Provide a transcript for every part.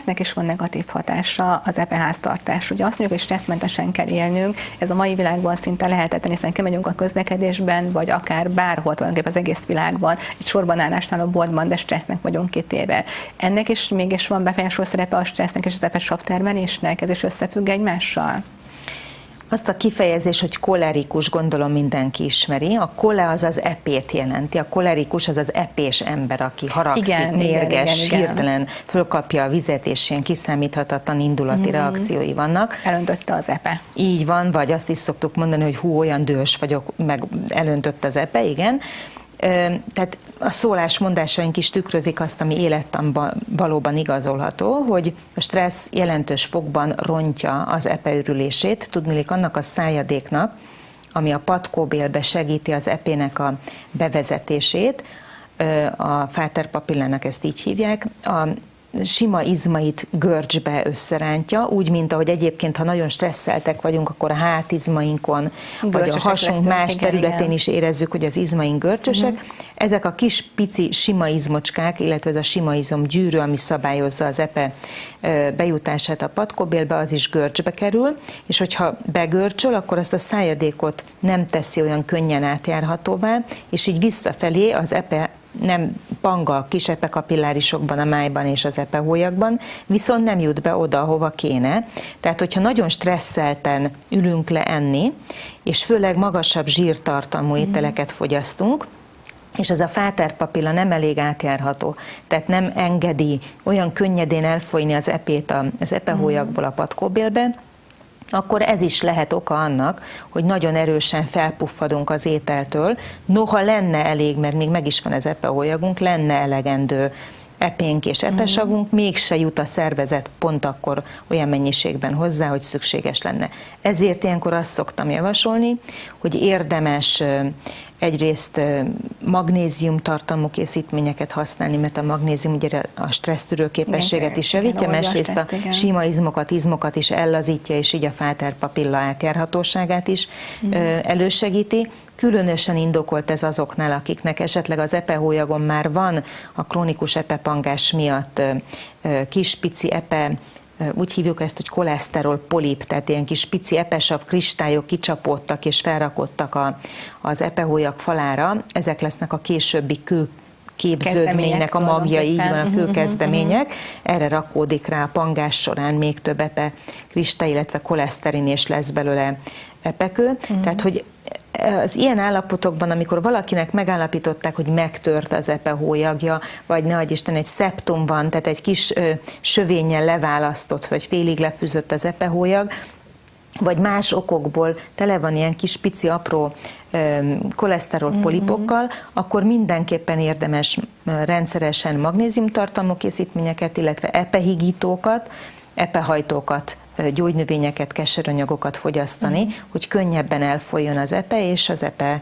stressznek is van negatív hatása az epe háztartás. Ugye azt mondjuk, hogy stresszmentesen kell élnünk, ez a mai világban szinte lehetetlen, hiszen kimegyünk a közlekedésben, vagy akár bárhol tulajdonképpen az egész világban, egy sorban állásnál a boltban, de stressznek vagyunk kitéve. Ennek is mégis van befolyásoló szerepe a stressznek és az epe savtermelésnek, ez is összefügg egymással? Azt a kifejezés, hogy kolerikus, gondolom mindenki ismeri. A kole az az epét jelenti. A kolerikus az az epés ember, aki haragszik, mérges, hirtelen fölkapja a vizet, és ilyen kiszámíthatatlan indulati reakciói vannak. Elöntötte az epe. Így van, vagy azt is szoktuk mondani, hogy hú, olyan dühös vagyok, meg elöntött az epe, igen. Tehát a szólásmondásaink is tükrözik azt, ami élettanban valóban igazolható, hogy a stressz jelentős fokban rontja az epeürülését, tudniillik annak a szájadéknak, ami a patkóbélbe segíti az epének a bevezetését, a fáterpapillának ezt így hívják, a sima izmait görcsbe összerántja, úgy, mint ahogy egyébként, ha nagyon stresszeltek vagyunk, akkor a hátizmainkon, vagy a hasunk más területén is érezzük, hogy az izmaink görcsösek. Ezek a kis pici sima izmocskák, illetve ez a sima izom gyűrű, ami szabályozza az epe bejutását a patkóbélbe, az is görcsbe kerül, és hogyha begörcsöl, akkor azt a szájadékot nem teszi olyan könnyen átjárhatóvá, és így visszafelé az epe nem pang a kis epekapillárisokban, a májban és az epehólyagban, viszont nem jut be oda, ahova kéne. Tehát, hogyha nagyon stresszelten ülünk le enni, és főleg magasabb zsírtartalmú ételeket fogyasztunk, és ez a fáterpapilla nem elég átjárható, tehát nem engedi olyan könnyedén elfolyni az epét az epehólyagból a patkóbélbe, akkor ez is lehet oka annak, hogy nagyon erősen felpuffadunk az ételtől. Noha lenne elég, mert még meg is van az epehólyagunk, lenne elegendő epénk és epesavunk, mégse jut a szervezet pont akkor olyan mennyiségben hozzá, hogy szükséges lenne. Ezért ilyenkor azt szoktam javasolni, hogy érdemes egyrészt magnézium tartalmú készítményeket használni, mert a magnézium ugye a stressztűrő képességet is javítja, másrészt a sima izmokat is ellazítja, és így a fáterpapilla átjárhatóságát is elősegíti. Különösen indokolt ez azoknál, akiknek esetleg az epehólyagon már van a krónikus epepangás miatt kis pici epe, úgy hívjuk ezt, hogy koleszterol polip, tehát ilyen kis pici epesav kristályok kicsapódtak és felrakottak az epehólyag falára. Ezek lesznek a későbbi kőképződménynek a magja, így van, a kőkezdemények. Erre rakódik rá a pangás során még több epe kristály, illetve koleszterin, és lesz belőle epekő. Tehát, hogy az ilyen állapotokban, amikor valakinek megállapították, hogy megtört az epehólyagja, vagy ne adj Isten, egy szeptum van, tehát egy kis sövénnyel leválasztott, vagy félig lefűzött az epehólyag, vagy más okokból tele van ilyen kis pici apró koleszterol polipokkal, akkor mindenképpen érdemes rendszeresen magnéziumtartalmú készítményeket, illetve epehigítókat, epehajtókat, gyógynövényeket, keserőanyagokat fogyasztani, hogy könnyebben elfolyjon az epe, és az epe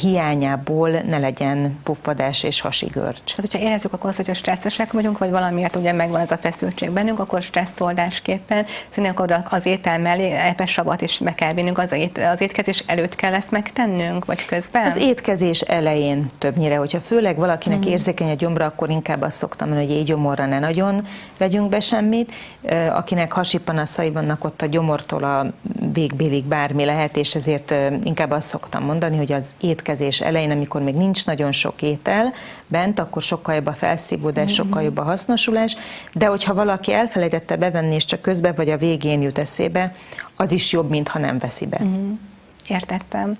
hiányából ne legyen puffadás és hasi görcs. Tehát, hogyha érezzük akkor azt, hogyha stresszesek vagyunk, vagy valamiért ugye megvan ez a feszültség bennünk, akkor stresszoldásképpen szerintem akkor az étel mellé epesavat is be kell vinnünk, az étkezés előtt kell ezt megtennünk, vagy közben? Az étkezés elején többnyire, hogyha főleg valakinek érzékeny a gyomra, akkor inkább azt szoktam mondani, hogy éjgyomorra ne nagyon vegyünk be semmit. Akinek hasi panaszai vannak, ott a gyomortól a végbélig bármi lehet, és ezért inkább azt szoktam mondani, hogy az étkezés elején, amikor még nincs nagyon sok étel bent, akkor sokkal jobb a felszívódás, sokkal jobb a hasznosulás, de hogyha valaki elfelejtette bevenni, és csak közben vagy a végén jut eszébe, az is jobb, mint ha nem veszi be. Értettem.